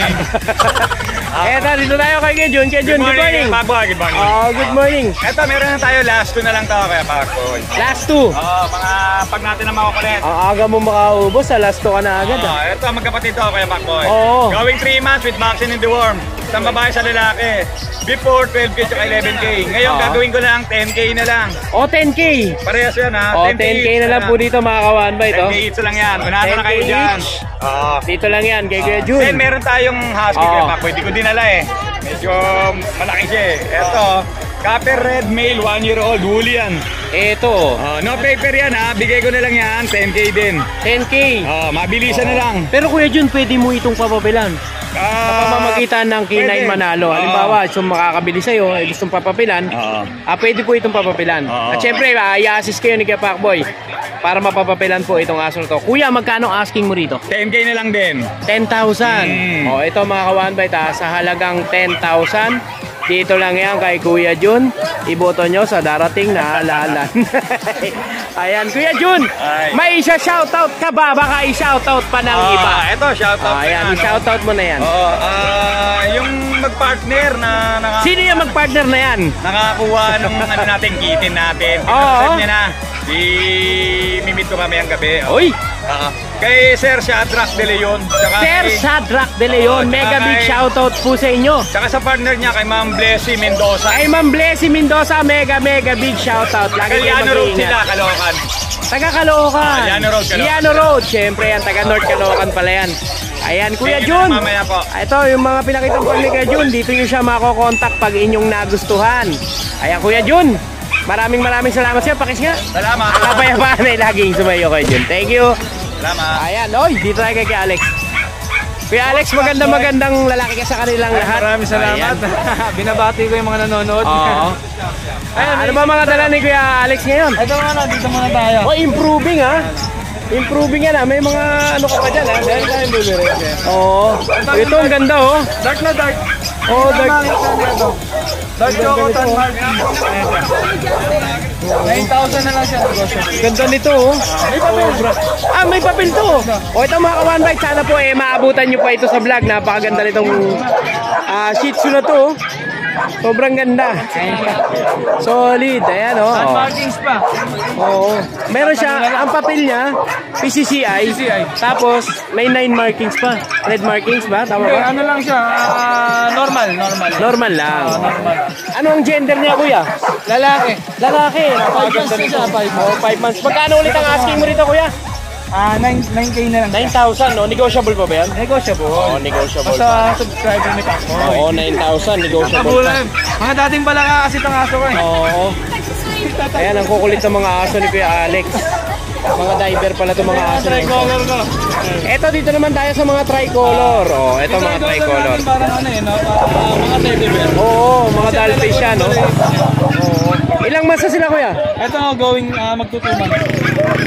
A: Eto, dito tayo kay Jun. Good morning.
C: Good morning.
A: Oh, good morning.
C: Eto, meron na tayo. Last 2 na lang to, Kuya Pacoy.
A: Last two.
C: Mga pag natin na makukulit.
A: Ang aga mo makaubos, sa last two ka na agad.
C: Ito, magkapatid to, Kuya Pacoy.
A: Oo.
C: Going 3 months with vaccine in the worm. Isang babae sa lalaki. Before 12K at 11K. Ngayon, gagawin ko lang 10K na lang.
A: O, 10K.
C: Parehas yan, ha?
A: O, 10K na lang po dito, mga kawan ba ito?
C: 10K each lang yan. Unahan na
A: 10K
C: kayo dyan.
A: each. Dito lang yan, kay Kuya Jun.
C: Then, meron tayong husky, Kuya Pacoy. Hindi ko dinala eh. Medyo malaki siya eh. Ito, Copper Red Male, 1-year-old. Woolly yan.
A: Ito.
C: No paper yan, ha? Bigay ko na lang yan. 10K din.
A: 10K.
C: Mabilisan na lang.
A: Pero Kuya Jun, pwede mo itong papabilan. Sa pamamagitan ng K9
C: pwede.
A: Manalo. Halimbawa, yung makakabili sa'yo, gustong papapilan, pwede po itong papapilan. At syempre, i-assist kayo ni Kuya Pacboy para mapapapilan po itong aso na to. Kuya, magkano asking mo rito?
C: 10K na lang din.
A: 10,000. O, ito mga kawanbay, sa halagang 10,000. Dito lang yan kay Kuya Jun. Iboto nyo sa darating na halalan. Ayan, Kuya Jun, may isa-shoutout ka ba? Baka i-shoutout pa ng iba.
C: Ito, shoutout.
A: Ayan, i-shoutout mo na yan.
C: Yung mag-partner na
A: Sino yung mag-partner na yan?
C: nakakuha ng ano natin, kitin natin.
A: Oo.
C: Niya na. Mimit ko mamayang gabi.
A: Uy!
C: Kay Sir Shadrack De Leon.
A: Sir Shadrack De Leon, mega big shoutout po sa inyo.
C: Tsaka sa partner niya kay Ma'am Blessy Mendoza.
A: Kay Ma'am Blessy Mendoza, mega big shoutout. Lagi
C: Kay
A: kayo
C: Liano Road
A: mag-iingat.
C: sila, Caloocan.
A: Taga Caloocan.
C: Liano Road, Caloocan.
A: Liano Road, syempre yan, taga North Caloocan pala yan. Ayan, Kuya
C: Sige
A: Jun.
C: na, mamaya po.
A: Ito, yung mga pinakita ko ni Kuya Jun, dito nyo siya makokontak pag inyong nagustuhan. Ayan, Kuya Jun. Maraming salamat sa'yo. Pakis nga.
C: Salamat.
A: Ang kapayapaan ay laging sumayo, Kuya Jun. Thank you.
C: Salamat.
A: Ayan, oy, dito tayo kay Alex. Kuya Alex, magandang lalaki ka sa kanilang lahat.
B: Maraming salamat. Binabati ko yung mga nanonood.
A: Oo. Ano ba mga dala ni Kuya Alex ngayon?
B: Ito muna, dito muna tayo.
A: Oh, improving ha. Improving yan ha. May mga ano ka pa dyan ha.
B: Meron tayong bibiri.
A: Oo. Ito ang ganda oh.
B: Dark na dark.
A: Oh, dark.
B: Dark Chocotan Mark. 9,000 na lang siya.
A: Ganda nito oh.
B: May papel.
A: May papel to. O ito mga ka-one bite, sana po maabutan nyo pa ito sa vlog. Napakaganda nitong Shih Tzu na to. Sobrang ganda. Solid. Ayan oh.
B: Markings pa.
A: Oo. Meron siya, ang papel niya, PCCI. Tapos, may 9 markings pa. Red markings ba? Tama
B: Okay,
A: ba?
B: ano lang siya? Normal.
A: Normal lang.
B: Normal.
A: Ano ang gender niya, kuya?
B: Lalaki.
A: Lalaki.
B: 5 months na siya. 5 months.
A: 5 months. Magkano ulit ang asking mo rito, kuya?
B: 9K na lang.
A: 9,000, no? Negotiable pa ba yan?
B: Negotiable.
A: Oo, negotiable
B: Basta
A: pa.
B: subscriber ni Paco.
A: Oo, 9,000, negotiable pa.
B: Kabulan. Mga dating balaga kasi itong aso ko eh.
A: Oo. Ayan, ang kukulit ng mga aso ni Kuya Alex. Mga diver pala itong mga aso.
B: Tricolor ko.
A: Eto, dito naman tayo sa mga tricolor. Oh, eto mga tricolor.
B: Parang ano eh, no? Mga teddy bear.
A: Oo, mga dollface siya, no? Oo. Ilang months na sila, kuya?
B: Ito going magtutuman.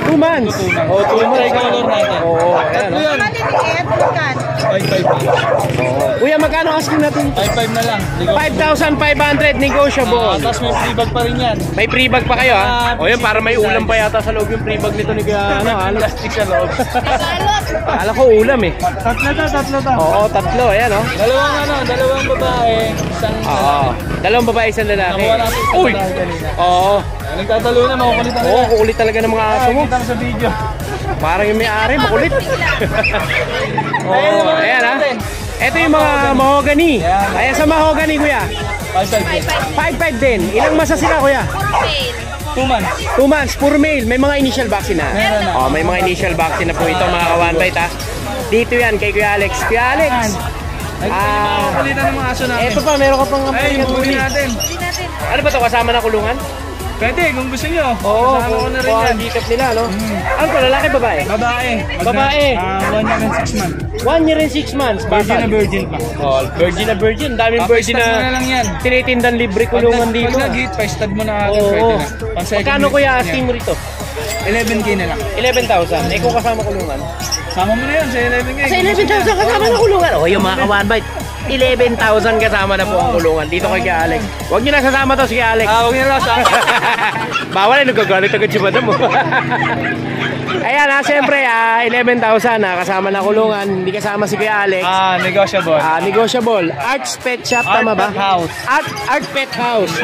A: 2 months. Oh, 2 months.
B: Tricolor natin.
A: Oo, ayan, no?
E: Maliliit, magkano?
B: 5,500.
A: Oo. Kuya, magkano asking natin?
B: 5,500 na lang.
A: 5,500 negotiable.
B: Tapos may free bag pa rin yan.
A: May free bag pa kayo, ha? O yun, para may ulam pa yata sa loob yung free bag nito ni Kuya, ano, Alex.
B: Plastic sa loob.
A: Akala ko ulam eh.
C: Tatlo to.
A: Oo, tatlo. Ayan oh.
C: Dalawang babae, isang
A: Oo. Dalawang babae, isang lalaki.
C: nakuha natin isang
A: Uy!
C: babae kanina.
A: Oo.
C: Nagtatalo na, makukulit na
A: Oo, kukulit talaga ng mga aso mo.
C: Kita ko sa video.
A: Parang yung may-ari, makulit. Oo, ayan ha. Ito yung mga mahogany. Ayan sa mahogany, kuya. 5-5 din. Ilang masa sila, kuya?
C: 2 months.
A: 2 months, puro male. May mga initial vaccine na.
C: Meron na.
A: Oh, may mga initial vaccine na po ito, mga ka-one bite ha. Dito yan, kay Kuya Alex. Kuya Alex!
C: Kulitan ng mga aso namin.
A: Eto pa, meron ka pang
C: Ay, huli natin.
A: Ano ba to kasama na kulungan?
C: Pwede, kung gusto nyo.
A: Oo,
C: Kasama ko na rin yan.
A: dikap nila, no? Ano to, lalaki, babae?
C: Babae.
A: Babae.
C: 1 year and 6 months.
A: 1 year and 6 months.
C: Virgin na virgin pa.
A: Oh, virgin na virgin. Daming virgin
C: Pag-start mo na
A: na
C: lang yan.
A: tinitindan libre kulungan dito.
C: Pag nag-hit, pa-stud mo na agad,
A: Oo.
C: pwede na. Pang-second
A: Magkano
C: week
A: kuya
C: na
A: asking
C: yan.
A: mo rito?
C: 11K na lang.
A: 11,000. Eh kung kasama kulungan?
C: Sama mo na yan sa 11K.
A: Sa 11,000 kasama na kulungan. Oh, yung mga ka-one bite. 11,000 kasama na po ang kulungan. Dito kay Alex. Huwag niyo na sasama to si Alex.
C: Huwag nyo lang sa
A: Bawal eh, nagagalit agad si madam mo. Ayan ha, siyempre 11,000 kasama na kulungan. Hindi kasama si Kuya Alex.
C: negotiable.
A: Negotiable. Arts Pet Shop, tama ba?
C: Pet House.
A: Art Pet House.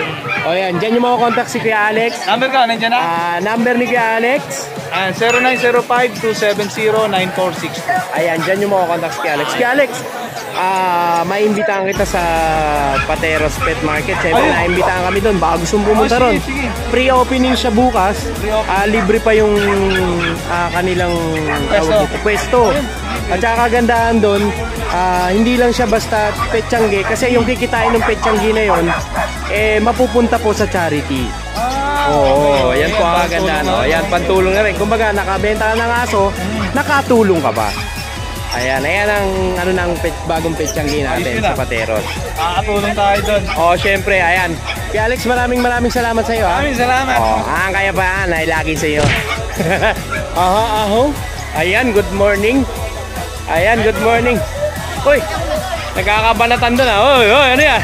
A: O yan, dyan yung mga contact si Kuya Alex.
C: Number ka, nandiyan na?
A: Number ni Kuya Alex.
C: 0905-270-9462.
A: Ayan, dyan yung mga contact si Kuya Alex. Kuya Alex, maimbitahan kita sa Pateros Pet Market. Siyempre, naimbitahan kami doon. Baka gusto mong pumunta ron.
C: Sige.
A: Pre-opening siya bukas. Libre pa yung kanilang pwesto. At saka kagandahan doon, hindi lang siya basta petsangge. Kasi yung kikitain ng petsangge na yon, mapupunta po sa charity. Oo, yan po ang kagandahan. Ayan, pantulong na rin. Kumbaga, nakabenta ka ng aso, nakatulong ka pa. Ayan ang bagong petsanggi natin sa Pateros.
C: Makakatulong tayo doon.
A: Syempre, ayan. Kaya Alex, maraming salamat sa iyo.
C: Maraming salamat.
A: Kaya pa, ay lagi sa iyo. Ayan, good morning. Ayan, good morning. Uy, nagkakabanatan doon. Uy, ano yan?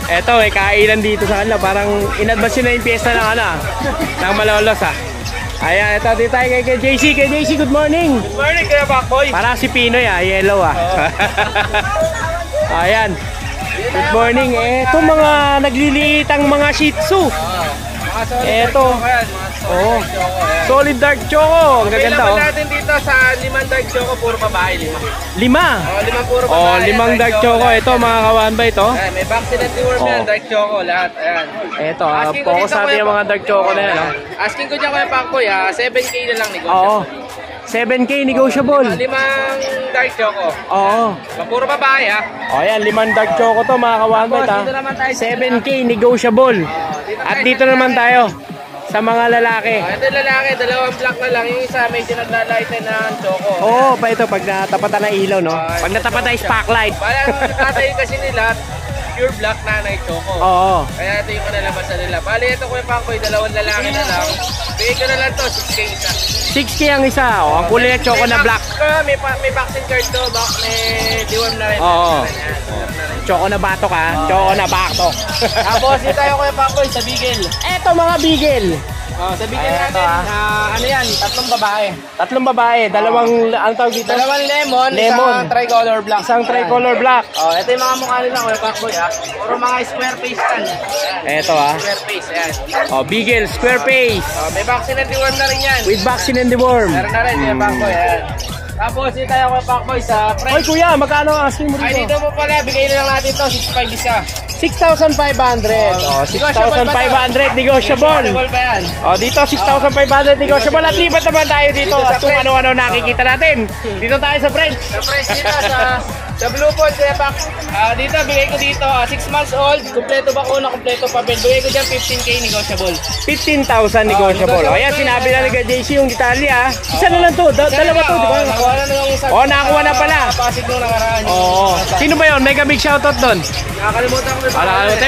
A: Eto, may kainan dito sa kanila. Parang in-advance na yung piyesta ng Malolos Ayan, ito dito tayo kay JC. Kay JC, good morning.
C: Good morning, Kuya Bakboy.
A: Para si Pinoy yellow Ayan. Good morning. Ito mga nagliliitang mga Shih Tzu. Ito. Solid dark choco. Ang gaganda
B: natin dito sa 5 dark choco, puro babae, 5.
A: 5.
B: 5 puro babae.
A: 5 dark choco. Ito mga kawan ba ito?
B: Ayan, may vaccine at deworm yan, dark choco, lahat. Ayan.
A: Ito, focus natin yung mga dark choco na yan.
B: Asking ko dyan Kuya Pakboy, 7K na lang negosyo.
A: Oo. 7K negotiable.
B: 5 dark choco.
A: Oo.
B: Puro babae
A: Ayan, 5 dark choco to mga kawan ba ito?
B: Dito naman tayo
A: 7K negotiable. At dito naman tayo sa mga lalaki.
B: Ito yung lalaki, 2 black na lang. Yung isa medyo naglalighten ng choco.
A: Oo, pa ito pag natapatan ng ilaw, no? Pag natapatan ng spotlight.
B: Parang tatay kasi nila, pure black nanay choco.
A: Oo.
B: Kaya ito yung kanalabasan nila. Bali, ito Kuya Pakboy, 2 lalaki na lang. Bigay ko na lang to, 6K isa.
A: 6K ang isa. Ang kulay na choco na black.
B: May vaccine card to, may deworm na rin.
A: Oo. Choco na batok Choco na batok.
B: Tapos dito tayo Kuya Pakboy sa Beagle.
A: Eto mga bigel.
B: Sa Beagle
A: Ayan,
B: natin, ano yan, 3 babae.
A: 3 babae, ang tawag dito?
B: 2 lemon,
A: Lemon.
B: isang tricolor black.
A: Isang tricolor black.
B: Ito yung mga mukha nila Kuya Pakboy Puro mga square face yan.
A: Eto
B: Square face, ayan.
A: bigel, square face.
B: May vaccine and deworm na rin yan.
A: With vaccine and deworm.
B: Meron na rin Kuya Pakboy, ayan. Tapos dito tayo Kuya Pakboy sa
A: Oy
B: French.
A: kuya, magkano ang asking mo
B: Ay,
A: dito?
B: dito mo pala, bigay na lang natin to, 6.5 isa.
A: 6,500. 6,500 negotiable.
B: Pa yan.
A: Dito 6,500 negotiable. At libat naman tayo dito at kung ano-ano nakikita natin. Dito tayo sa French.
B: Sa French dito, sa Blue Ball, Kuya Pak. Dito, bigay ko dito, 6 months old, kompleto bakuna, kompleto papel. Bigay ko dyan 15K negotiable.
A: 15,000 negotiable. Ayan, sinabi na ni JC yung detalye Isa na lang to. Dalawa to, di ba?
B: Nakuha na yung isa.
A: Nakakuha na pala.
B: Pasig nung nakaraan.
A: Sino ba yun? Mega big shoutout doon.
B: Nakakalimutan ko.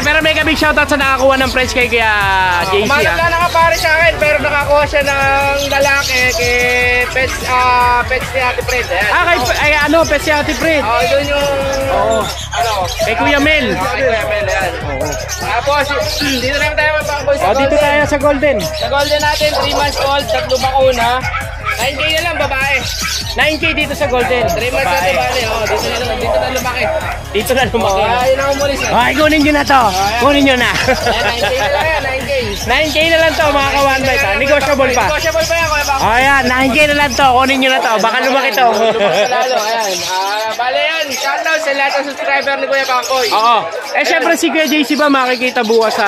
A: Pero mega big shoutout sa nakakuha ng French kay JC.
B: Umanap na nakapare sa akin, pero nakakuha siya ng lalaki kay Pets ni Ate Fred.
A: Pets si Ate Fred.
B: Doon yung...
A: Kay Kuya Mel.
B: Kay Kuya Mel, yan. Tapos, dito naman tayo Pakboy sa
A: Dito tayo sa Golden.
B: Sa Golden natin, 3 months old, 3 bakuna. 9K na lang, babae.
A: 9K dito sa Golden.
B: 3 months na ito, bali. Oh, dito na lumaki.
A: Dito na lumaki.
B: Ayun ang umulis.
A: Ay, kunin nyo na to. Kunin nyo na.
B: 9K na lang yan, 9K.
A: 9K na lang to mga ka-one bite ha. Negotiable pa.
B: Negotiable pa yan, Kuya Bak.
A: Ayan, 9K na lang to. Kunin nyo na to. Baka lumaki to.
B: Lalo, ayan. Bale yan, shoutout sa lahat ng subscriber ni Kuya Bakoy.
A: Oo. Eh, syempre si Kuya JC ba makikita bukas sa...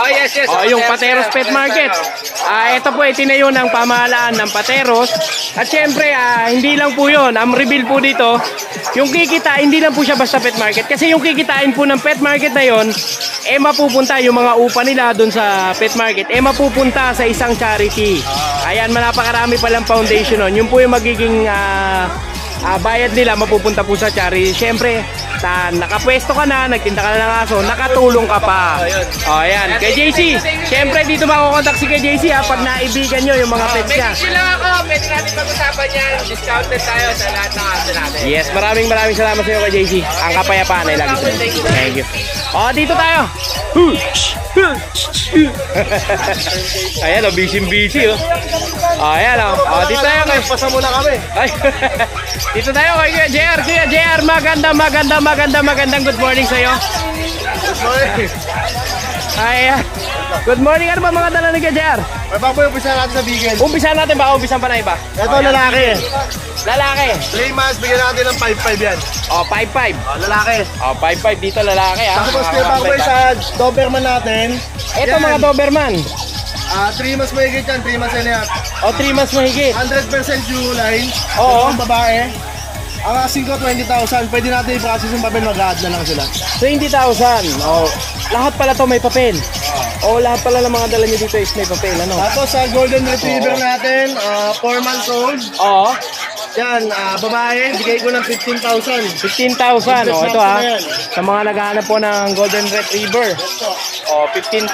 B: Oh, yes.
A: Yung Pateros Pet Market. Ito po ay tinayo ng pamahalaan ng Pateros. At syempre, hindi lang po yun. Ang reveal po dito, yung kikita, hindi lang po siya basta pet market. Kasi yung kikitain po ng pet market na yun, mapupunta yung mga upa nila dun sa pet market, mapupunta sa isang charity. Ayan, napakarami palang foundation nun. Yun po yung magiging bayad nila, mapupunta po sa charity. Siyempre, nakapwesto ka na, nagtinda ka na ng aso, nakatulong ka pa. O, ayan. Kay JC, siyempre dito makukontak si kay JC pag naibigan nyo yung mga pets niya.
B: Message lang ako, pwede natin pag-usapan yan. Discounted tayo sa lahat ng aso natin.
A: Yes, maraming salamat sa iyo kay JC. Ang kapayapaan ay lagi sa iyo. Thank you. O, dito tayo. Ayan, busy oh. Ayan oh. Dito tayo kay
C: Pasa muna kami.
A: Ay. Dito tayo kay Kuya JR. Kuya JR, magandang good morning sa iyo.
C: Good morning.
A: Ay, good morning. Ano ba mga dala ni Kuya JR?
C: May baboy, umpisa natin sa bigel.
A: Umpisahan natin, baka umpisan pa na iba.
C: Ito lalaki.
A: Lalaki.
C: 3 months, bigyan natin ng 5-5 yan.
A: O, 5-5.
C: Lalaki.
A: O, 5-5 dito lalaki ha.
C: Tapos may baboy sa Doberman natin.
A: Ito mga Doberman.
C: 3 months mahigit yan, 3 months and a half.
A: O, 3 months mahigit.
C: 100% July.
A: Oo.
C: Ang babae. Ang asking ko 20,000. Pwede natin i-process yung papel, mag-add na lang sila.
A: 20,000. O, lahat pala to may papel. O, lahat pala ng mga dala nyo dito is may papel. Ano?
C: Tapos sa Golden Retriever natin, 4 months old.
A: Oo.
C: Yan, babae, bigay ko ng 15,000.
A: 15,000. O, ito ha. Sa mga naghahanap po ng Golden Retriever. O, 15,000.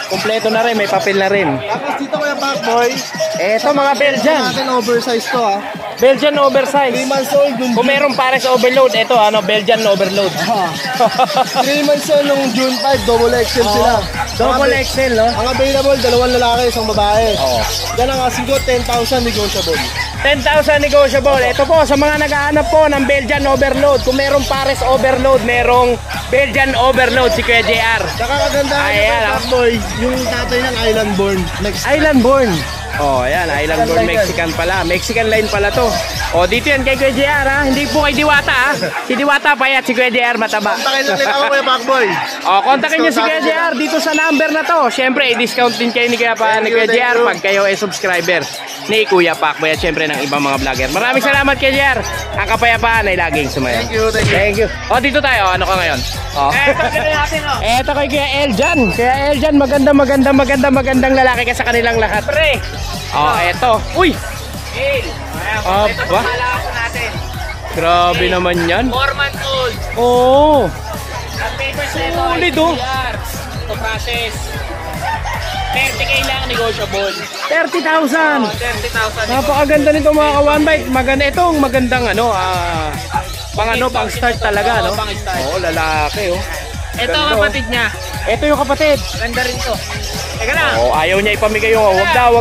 A: Kompleto na rin, may papel na rin.
C: Tapos dito Kuya Backboy,
A: Eto mga Belgian.
C: natin oversize to ha.
A: Belgian
C: 3
A: oversize.
C: months old yung
A: Kung meron pares overload, ito Belgian overload.
C: 3 months old nung June 5, double XL sila.
A: Double XL, no?
C: Ang available, 2 lalaki, 1 babae.
A: Oo.
C: Yan ang asking ko, 10,000 negotiable.
A: 10,000 negotiable. Ito po, sa mga naghahanap po ng Belgian overload. Kung merong pares overload, merong Belgian overload si Kuya JR.
C: Nakakaganda
A: Ayan,
C: ng Backboy, yung tatay ng Island Born. Next.
A: Island born. Oh, ayan, Island born Mexican pala. Mexican line pala to. Oh, dito yan kay Kuya JR ha. Hindi po kay Diwata ha. Si Diwata payat, si Kuya JR mataba.
C: Takin lang nila ako Kuya Backboy.
A: Oh, kontakin niyo si Kuya JR dito sa number na to. Siyempre, i-discount din kayo ni Kuya JR pag kayo ay subscriber ni Kuya Pacboy at siyempre ng ibang mga vlogger. Maraming salamat Kuya JR. Ang kapayapaan ay laging sumaya.
C: Thank you.
A: Thank you. Oh, dito tayo. Ano ka ngayon? Oh. Eto kay Kuya Eljan. Kuya Eljan, magandang lalaki ka sa kanilang lahat.
B: Pre,
A: Oh, eto. Uy!
B: Hail.
A: Aba.
B: Malako natin.
A: Grabe naman yan.
B: 4 months old.
A: Oo.
B: Ang papers na ito,
A: Solid, oh.
B: to process. 30K lang negotiable.
A: 30,000.
B: 30,000.
A: Napakaganda nito mga ka-one bite. Maganda itong magandang pang start talaga, no?
B: Pang start.
A: Oo, lalaki, oh.
B: Ito ang
A: Ganda,
B: kapatid niya.
A: Ito yung kapatid.
B: Ganda rin to. Teka lang.
A: Oh, ayaw niya ipamigay yung wag daw.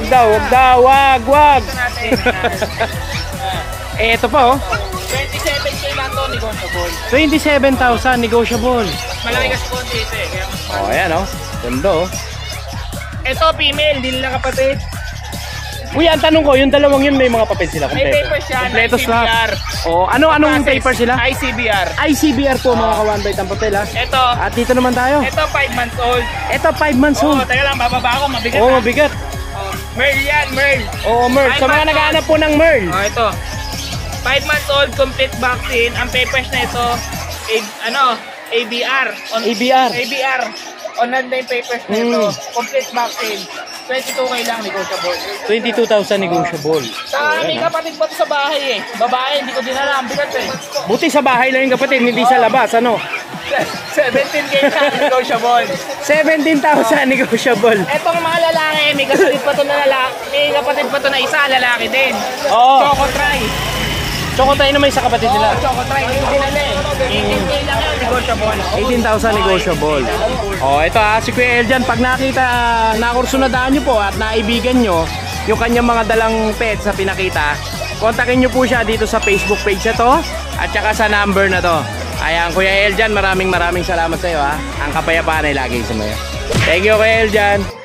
A: Ito pa, oh.
B: 27K lang to negotiable.
A: 27,000 negotiable.
B: Malaki kasi konti ito eh. Kaya mas
A: Oh, ayan, oh. Ganda, oh.
B: ito female, din lang kapatid.
A: Uy, ang tanong ko, yung dalawang yun may mga papel sila
B: May
A: kompleto.
B: papers yan,
A: Kompleto
B: ICBR.
A: lahat. Oh, anong paper sila?
B: ICBR.
A: ICBR po mga ka-one bite ang papel, ha.
B: Ito,
A: At dito naman tayo.
B: ito 5 months old.
A: Ito 5 months
B: Oh,
A: old.
B: teka lang, bababa ako, mabigat.
A: Oo, mabigat.
B: Merl yan, Merl.
A: Oo, Merl. Sa mga naghahanap po ng Merl.
B: Oh, ito. 5 months old, complete vaccine. Ang papers na ito, ABR.
A: ABR.
B: ABR. Online papers na ito. Complete vaccine. 22K lang negotiable.
A: 22,000 negotiable.
B: Sa aming kapatid pa to sa bahay eh. Babae, hindi ko din alam. Bigat eh.
A: Buti sa bahay lang yung kapatid, hindi sa labas, ano?
B: 17K lang negotiable.
A: 17,000 negotiable.
B: Etong mga lalaki, may kapatid pa to na lalaki. May kapatid pa to na isa, lalaki din.
A: Oo.
B: Choco Try.
A: Tsoko tayo naman sa kapatid nila.
B: Choco Try, hindi ko dinala eh. 18K lang yan, negotiable.
A: 18,000 negotiable. Oh, ito si Kuya Eljan, pag nakursunadaan nyo po at naibigan nyo, yung kanyang mga dalang pets sa pinakita, kontakin nyo po siya dito sa Facebook page na to at saka sa number na to. Ayan, Kuya Eljan, maraming salamat sa iyo ha. Ang kapayapaan ay lagi sa mga. Thank you, Kuya Eljan.